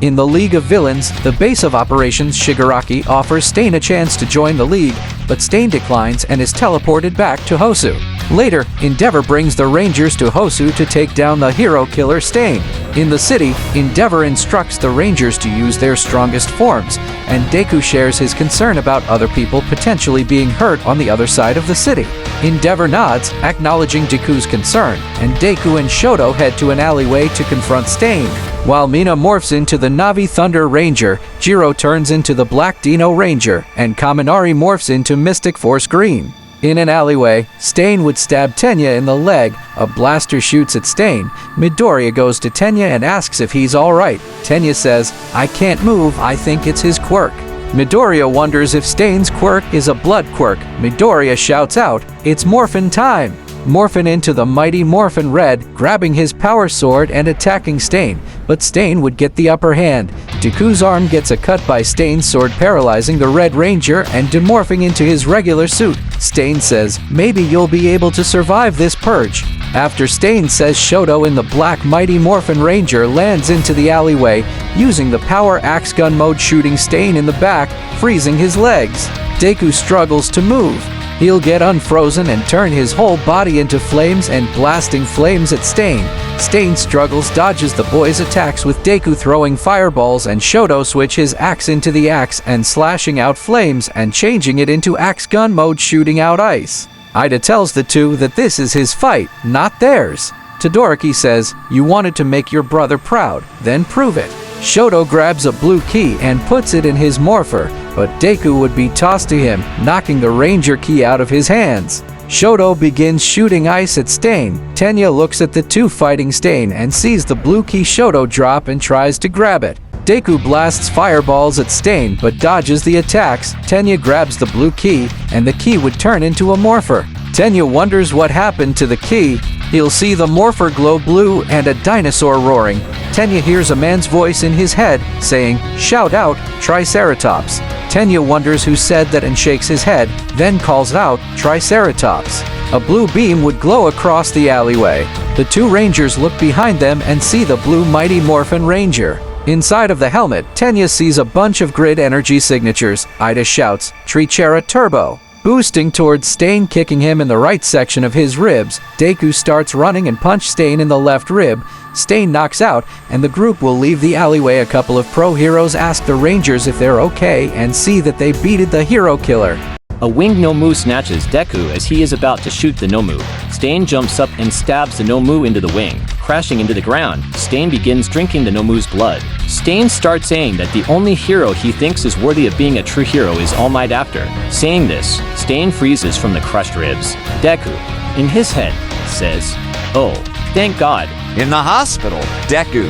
In the League of Villains, the base of operations Shigaraki offers Stain a chance to join the League, but Stain declines and is teleported back to Hosu. Later, Endeavor brings the Rangers to Hosu to take down the hero killer Stain. In the city, Endeavor instructs the Rangers to use their strongest forms, and Deku shares his concern about other people potentially being hurt on the other side of the city. Endeavor nods, acknowledging Deku's concern, and Deku and Shoto head to an alleyway to confront Stain. While Mina morphs into the Navi Thunder Ranger, Jiro turns into the Black Dino Ranger, and Kaminari morphs into Mystic Force Green. In an alleyway, Stain would stab Tenya in the leg, a blaster shoots at Stain. Midoriya goes to Tenya and asks if he's alright. Tenya says, "I can't move, I think it's his quirk." Midoriya wonders if Stain's quirk is a blood quirk. Midoriya shouts out, "It's Morphin time!" Morphin into the mighty Morphin Red, grabbing his power sword and attacking Stain, but Stain would get the upper hand. Deku's arm gets a cut by Stain's sword, paralyzing the Red Ranger and demorphing into his regular suit. Stain says, "Maybe you'll be able to survive this purge." After Stain says Shoto in the Black Mighty Morphin Ranger lands into the alleyway, using the power axe gun mode, shooting Stain in the back, freezing his legs. Deku struggles to move. He'll get unfrozen and turn his whole body into flames and blasting flames at Stain. Stain struggles, dodges the boys' attacks with Deku throwing fireballs, and Shoto switch his axe into the axe and slashing out flames and changing it into axe gun mode, shooting out ice. Ida tells the two that this is his fight, not theirs. Todoroki says, "You wanted to make your brother proud, then prove it." Shoto grabs a blue key and puts it in his morpher, but Deku would be tossed to him, knocking the Ranger key out of his hands. Shoto begins shooting ice at Stain. Tenya looks at the two fighting Stain and sees the blue key Shoto drop and tries to grab it. Deku blasts fireballs at Stain but dodges the attacks. Tenya grabs the blue key and the key would turn into a morpher. Tenya wonders what happened to the key. He'll see the morpher glow blue and a dinosaur roaring. Tenya hears a man's voice in his head saying, "Shout out, Triceratops." Tenya wonders who said that and shakes his head, then calls out, "Triceratops." A blue beam would glow across the alleyway. The two Rangers look behind them and see the blue Mighty Morphin Ranger. Inside of the helmet, Tenya sees a bunch of grid energy signatures. Ida shouts, "Trichera Turbo." Boosting towards Stain, kicking him in the right section of his ribs, Deku starts running and punches Stain in the left rib. Stain knocks out, and the group will leave the alleyway. A couple of pro heroes ask the Rangers if they're okay and see that they beated the hero killer. A winged Nomu snatches Deku as he is about to shoot the Nomu. Stain jumps up and stabs the Nomu into the wing. Crashing into the ground, Stain begins drinking the Nomu's blood. Stain starts saying that the only hero he thinks is worthy of being a true hero is All Might. After saying this, Stain freezes from the crushed ribs. Deku, in his head, says, "Oh, thank God." In the hospital, Deku,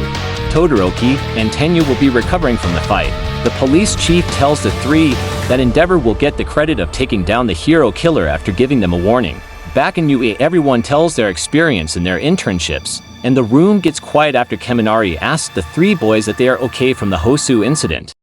Todoroki and Tenya will be recovering from the fight. The police chief tells the three that Endeavor will get the credit of taking down the hero killer after giving them a warning. Back in UA, everyone tells their experience in their internships, and the room gets quiet after Kaminari asks the three boys that they are okay from the Hosu incident.